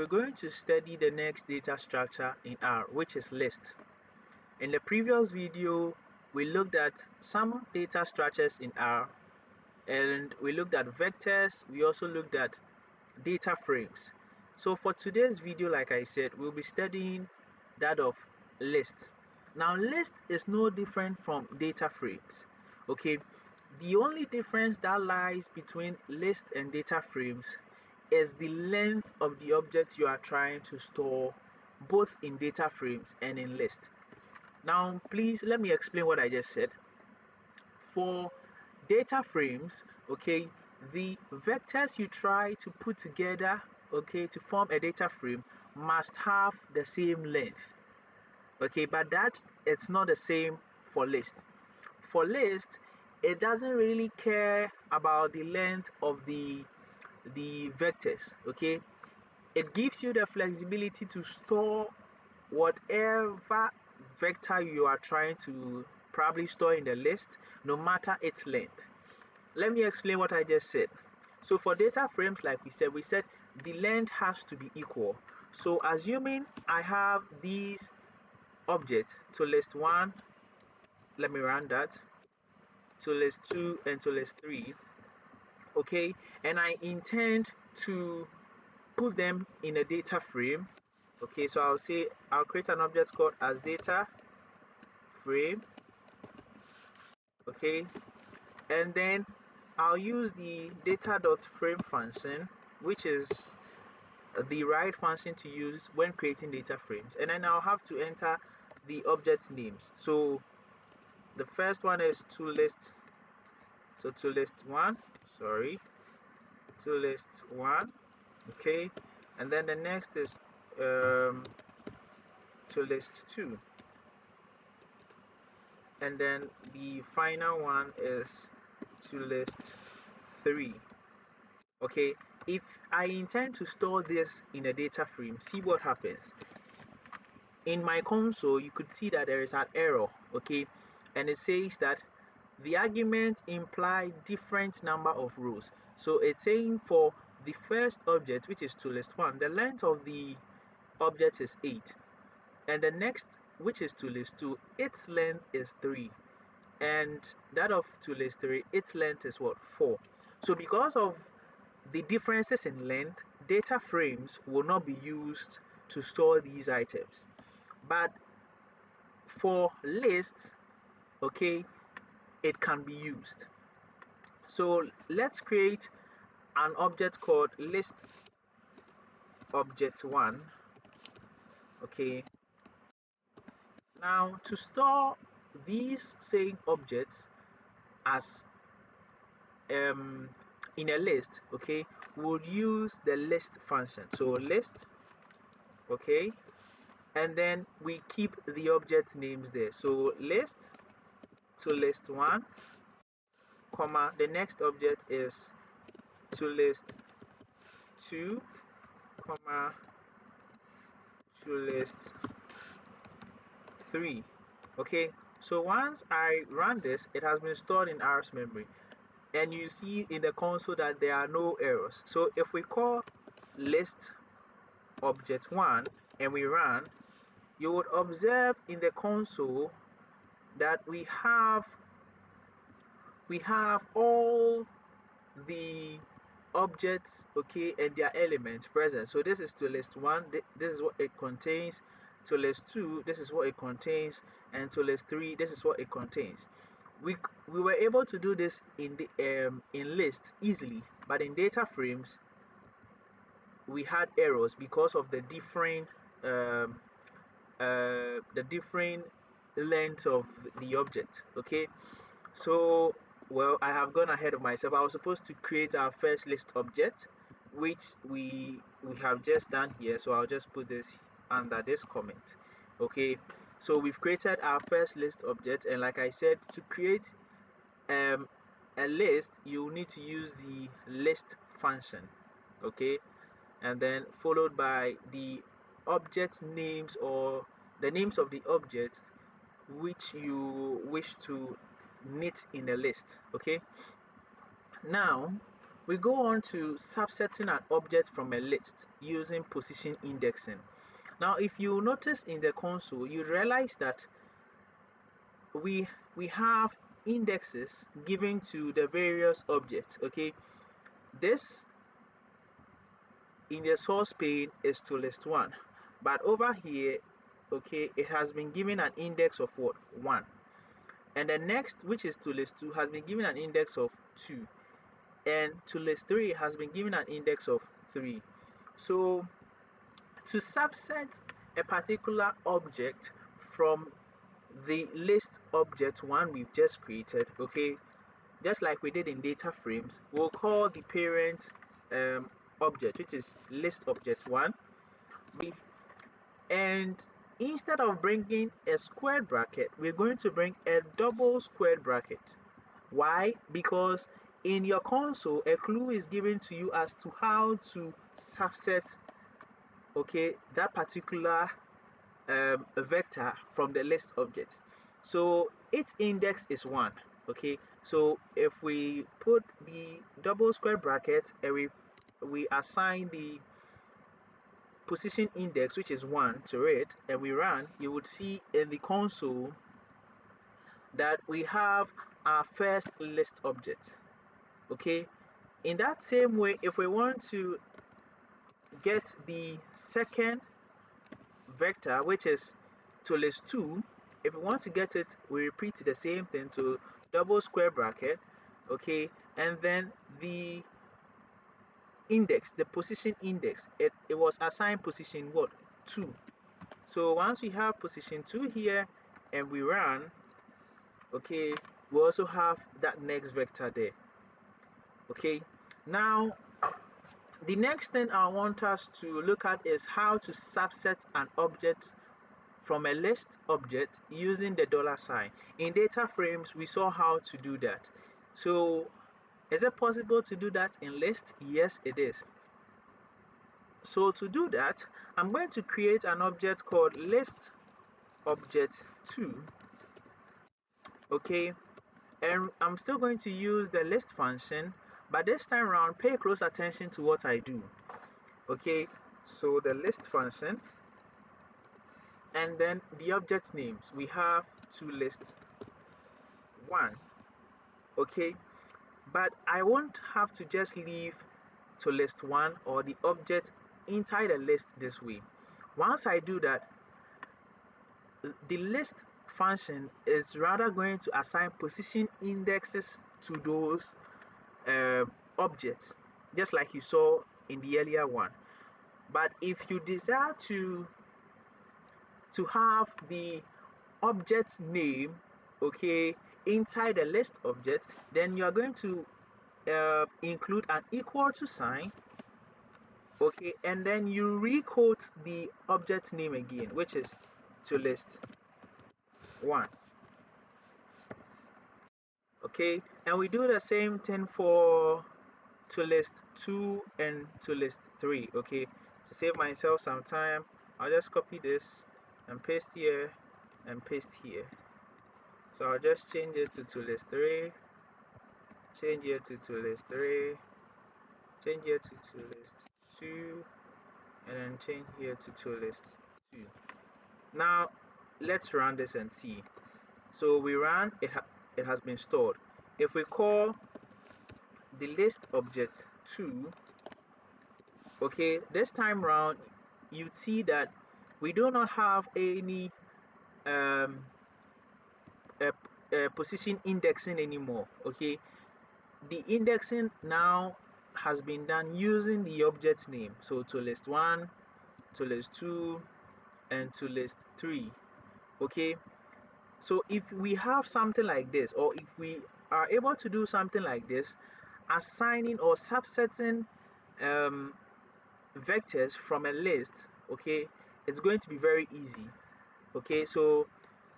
We're going to study the next data structure in R, which is list. In the previous video, we looked at some data structures in R, and we looked at vectors. We also looked at data frames. So for today's video, like I said, we'll be studying that of list. Now, list is no different from data frames. Okay, the only difference that lies between list and data frames is the length of the object you are trying to store, both in data frames and in list. Now, please let me explain what I just said. For data frames, okay, the vectors you try to put together, okay, to form a data frame must have the same length. Okay, but that it's not the same for list. For list, it doesn't really care about the length of the vectors. Okay, it gives you the flexibility to store whatever vector you are trying to probably store in the list, no matter its length. Let me explain what I just said. So for data frames, like we said the length has to be equal. So assuming I have these objects to list 1, let me run that, to list 2, and to list 3, okay, and I intend to put them in a data frame. Okay, so I'll create an object called as data frame. Okay, and then I'll use the data.frame function, which is the right function to use when creating data frames, and then I'll have to enter the object names. So the first one is to list, so to list 1, sorry, to list 1, okay, and then the next is to list 2, and then the final one is to list 3. Okay, if I intend to store this in a data frame, see what happens. In my console, you could see that there is an error, okay, and it says that the argument imply different number of rows. So it's saying for the first object, which is to list 1, the length of the object is 8, and the next, which is to list 2, its length is 3, and that of to list 3, its length is what, 4. So because of the differences in length, data frames will not be used to store these items. But for lists, okay, it can be used. So let's create an object called list object 1. Okay, now to store these same objects as in a list, okay, we'll use the list function. So list, okay, and then we keep the object names there. So list to list 1, comma, the next object is to list 2, comma, to list 3. Okay, so once I run this, it has been stored in R's memory, and you see in the console that there are no errors. So if we call list object 1 and we run, you would observe in the console that we have all the objects, okay, and their elements present. So this is to list 1, this is what it contains. To list 2, this is what it contains, and to list 3, this is what it contains. We were able to do this in the in lists easily, but in data frames we had errors because of the different length of the object. Okay, so well, I have gone ahead of myself. I was supposed to create our first list object, which we have just done here. So I'll just put this under this comment. Okay, so we've created our first list object, and like I said, to create a list, you need to use the list function. Okay, and then followed by the object names, or the names of the object which you wish to knit in a list. Okay, now we go on to subsetting an object from a list. using position indexing. Now if you notice in the console, you realize that we have indexes given to the various objects. Okay, this in the source pane is to list 1, but over here, okay, it has been given an index of what? 1. And the next, which is to list 2, has been given an index of 2, and to list 3 has been given an index of 3. So to subset a particular object from the list object 1 we've just created, okay, just like we did in data frames, we'll call the parent object, which is list object 1, and instead of bringing a squared bracket, we're going to bring a double squared bracket. Why? Because in your console, a clue is given to you as to how to subset, okay, that particular vector from the list object. So its index is 1. Okay, so if we put the double square bracket and we assign the position index, which is 1, to it, and we run, you would see in the console that we have our first list object. Okay, in that same way, if we want to get the second vector, which is to list 2, if we want to get it, we repeat the same thing to double square bracket, okay, and then the index, the position index, it was assigned position what? 2. So once we have position 2 here and we run, okay, we also have that next vector there. Okay, now the next thing I want us to look at is how to subset an object from a list object using the $sign. In data frames, we saw how to do that. So is it possible to do that in list? Yes, it is. So to do that, I'm going to create an object called list object 2. Okay, and I'm still going to use the list function, but this time around, pay close attention to what I do. Okay, so the list function, and then the object names, we have to list 1. Okay, but I won't have to just leave to list 1 or the object inside the list this way. Once I do that, the list function is rather going to assign position indexes to those objects, just like you saw in the earlier one. But if you desire to have the object name, okay, inside the list object, then you are going to include an equal to sign, okay, and then you recode the object name again, which is to list 1. Okay, and we do the same thing for to list 2 and to list 3. Okay, to save myself some time, I'll just copy this and paste here and paste here. So I'll just change it to list 3, change it to list 3, change it to list 2, and then change here to list 2. Now let's run this and see. So we ran, it has been stored. If we call the list object 2, okay, this time round you'd see that we do not have any um, position indexing anymore. Okay, the indexing now has been done using the object name. So to list 1, to list 2, and to list 3. Okay, so if we have something like this, or if we are able to do something like this, assigning or subsetting vectors from a list, okay, it's going to be very easy. Okay, so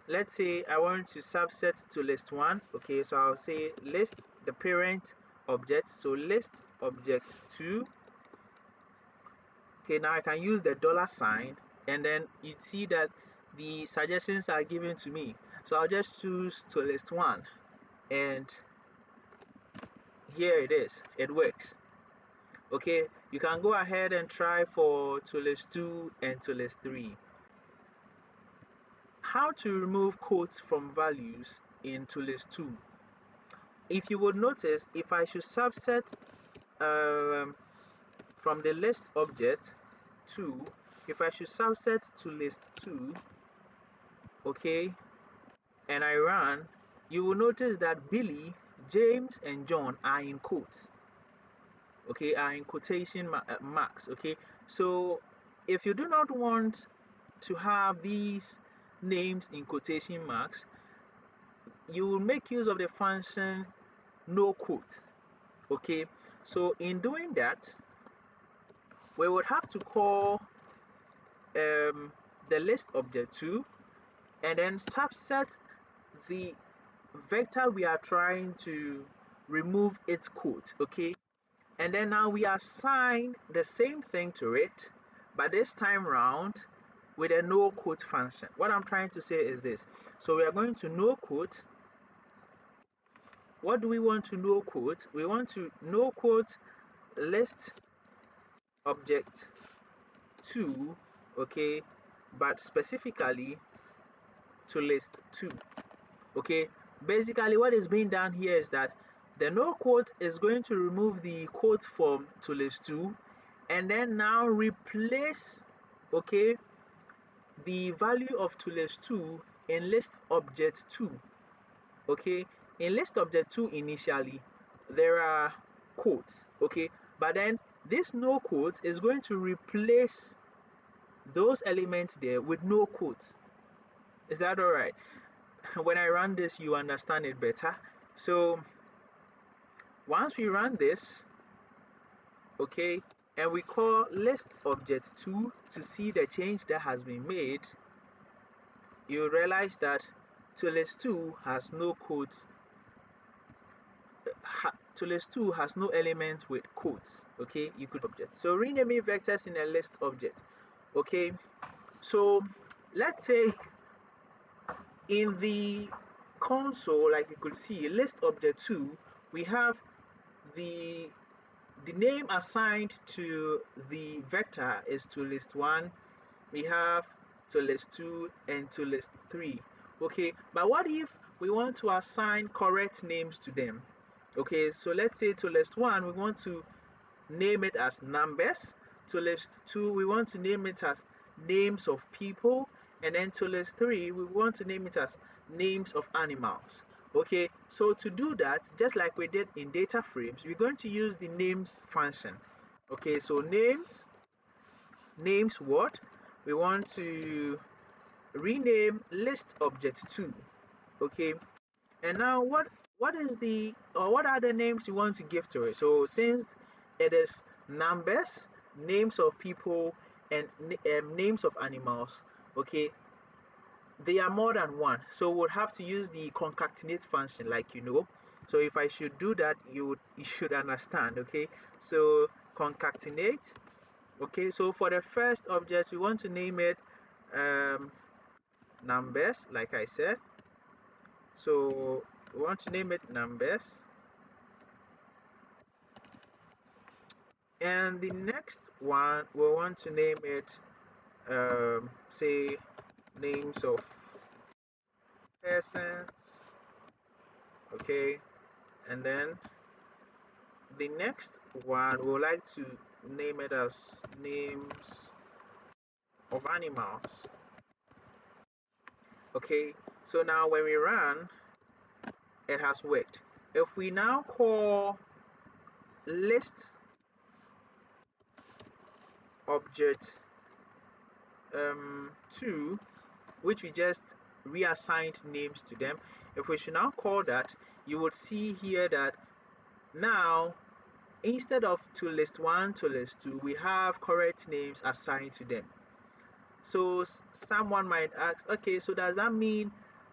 let's say I want to subset to list 1. Okay, so I'll say list the parent object, so list object 2. Okay, now I can use the $sign, and then you see that the suggestions are given to me. So I'll just choose to list 1, and here it is, it works. Okay, You can go ahead and try for to list 2 and to list 3. How to remove quotes from values in to list 2. If you would notice, if I should subset from the list object 2, if I should subset to list 2, okay, and I run, you will notice that Billy, James, and John are in quotes, okay, are in quotation marks, okay. So if you do not want to have these names in quotation marks, you will make use of the function no quote, okay. So in doing that, we would have to call the list object 2 and then subset the vector we are trying to remove its quote, okay. And then now we assign the same thing to it, but this time round with a no quote function. What I'm trying to say is this. So we are going to no quote. What do we want to no quote? We want to no quote list object 2, okay, but specifically to list 2, okay. Basically what is being done here is that the no quote is going to remove the quote form to list 2 and then now replace, okay, the value of to list 2 in list object 2, okay. In list object 2 initially there are quotes, okay, but then this no quote is going to replace those elements there with no quotes. Is that all right? When I run this, you understand it better. So once we run this, okay, and we call list object 2 to see the change that has been made, you realize that to list 2 has no quotes. To list 2 has no element with quotes, okay. You could object. So renaming vectors in a list object, okay. So let's say in the console, like you could see, list object 2, we have the name assigned to the vector is to list 1, we have to list 2 and to list 3, okay. But what if we want to assign correct names to them? Okay, so let's say to list 1 we want to name it as numbers, to list 2 we want to name it as names of people, and then to list 3 we want to name it as names of animals. Okay, so to do that, just like we did in data frames, we're going to use the names function. Okay, so names what? We want to rename list object 2, okay. And now what is the, or what are the names you want to give to it? So since it is numbers, names of people, and names of animals, okay, they are more than one, so we'll have to use the concatenate function, like, you know. So if I should do that, you should understand, okay. So concatenate, okay. So for the first object we want to name it numbers, like I said. So we want to name it numbers, and the next one we want to name it say names of persons, okay. And then the next one we would like to name it as names of animals, okay. So now when we run, it has worked. If we now call list object 2, which we just reassigned names to them, if we should now call that, you would see here that now instead of to list 1 to list 2, we have correct names assigned to them. So someone might ask, okay, so does that mean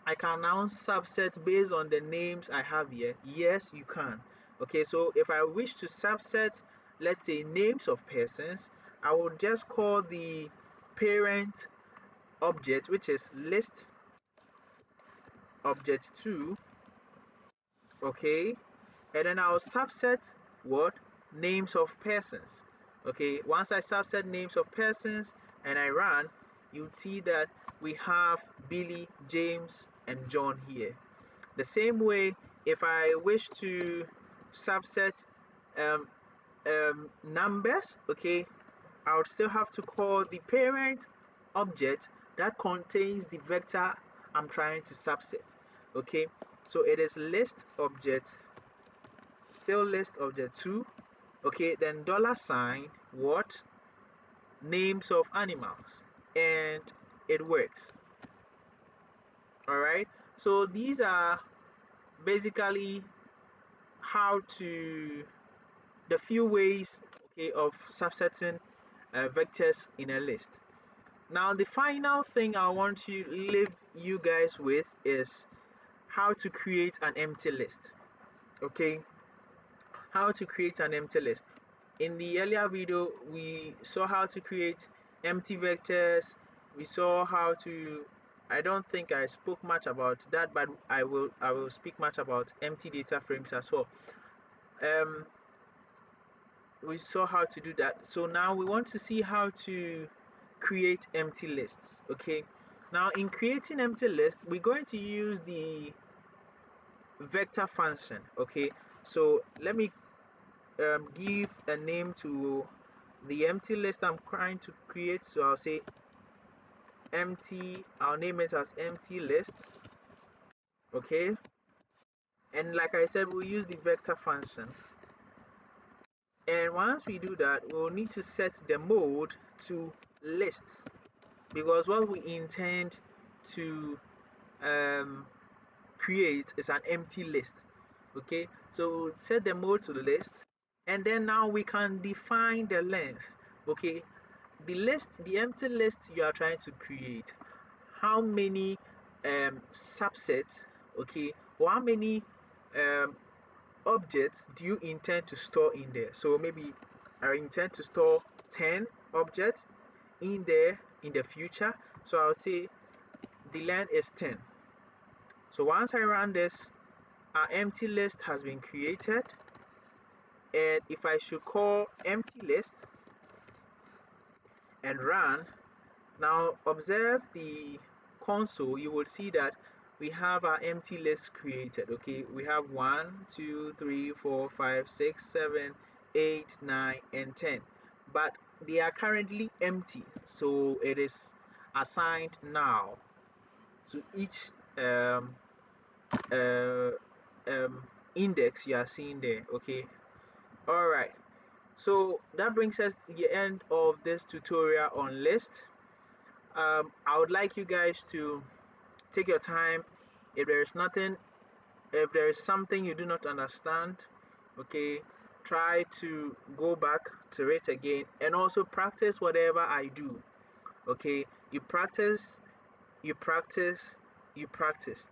I can now subset based on the names I have here? Yes, you can. Okay, so if I wish to subset, let's say names of persons, I will just call the parent object, which is list object 2, okay, and then I'll subset what? Names of persons, Okay, once I subset names of persons and I run, you would see that we have Billy, James, and John here. The same way, if I wish to subset um, numbers, okay, I would still have to call the parent object that contains the vector I'm trying to subset. Okay, so it is list object, still list object 2. Okay, then $sign what, names of animals, and it works. All right, so these are basically how to the few ways, okay, of subsetting vectors in a list. Now the final thing I want to leave you guys with is how to create an empty list. Okay, how to create an empty list. In the earlier video we saw how to create empty vectors. We saw how to, I don't think I spoke much about that, but I will speak much about empty data frames as well. We saw how to do that. So now we want to see how to create empty lists. Okay, now in creating empty lists we're going to use the vector function. Okay, so let me give a name to the empty list I'm trying to create. So I'll say empty, I'll name it as empty list. Okay, and like I said, we'll use the vector function. And once we do that, we'll need to set the mode to lists, because what we intend to create is an empty list. Okay, so we'll set the mode to list, and then now we can define the length. Okay, the empty list you are trying to create, how many subsets, okay, or how many objects do you intend to store in there? So maybe I intend to store 10 objects in there in the future, so I'll say the length is 10. So once I run this, our empty list has been created, and if I should call empty list and run, now observe the console, you will see that we have our empty list created. Okay, we have 1 2 3 4 5 6 7 8 9 and 10, but they are currently empty, so it is assigned now to each uh, index you are seeing there. Okay, all right, so that brings us to the end of this tutorial on list. I would like you guys to take your time. If there is nothing, if there is something you do not understand, okay, try to go back to it again, and also practice whatever I do. Okay, you practice, you practice, you practice.